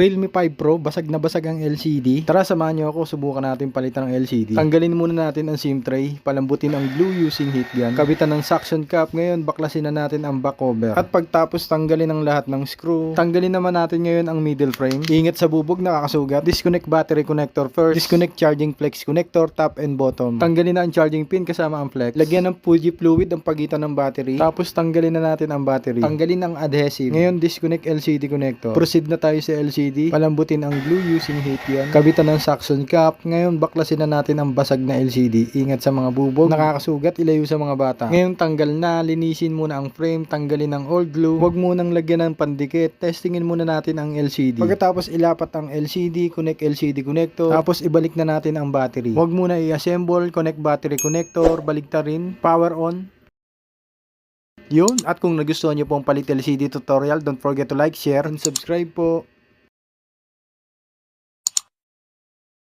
Realme 5 Pro, basag na basag ang LCD. Tara, samahan nyo ako, subukan natin palitan ng LCD. Tanggalin muna natin ang SIM tray, palambutin ang glue using heat gun, kabitan ng suction cap. Ngayon, baklasin na natin ang back cover. At pagtapos tanggalin ang lahat ng screw, tanggalin naman natin ngayon ang middle frame. Ingat sa bubog, nakakasugat. Disconnect battery connector first, disconnect charging flex connector, top and bottom. Tanggalin na ang charging pin kasama ang flex. Lagyan ng Fuji fluid ang pagitan ng battery. Tapos tanggalin na natin ang battery. Tanggalin ang adhesive. Ngayon, disconnect LCD connector. Proceed na tayo sa LCD. Palambutin ang glue using heat gun. Kabitan ng suction cap. Ngayon, baklasin na natin ang basag na LCD. Ingat sa mga bubog, nakakasugat, ilayo sa mga bata. Ngayon, tanggal na. Linisin muna ang frame. Tanggalin ang old glue. Huwag munang lagyan ng pandikit. Testingin muna natin ang LCD. Pagkatapos ilapat ang LCD, connect LCD connector. Tapos ibalik na natin ang battery. Huwag muna i-assemble. Connect battery connector. Baliktarin. Power on. Yun. At kung nagustuhan nyo pong palit LCD tutorial, don't forget to like, share, and subscribe po.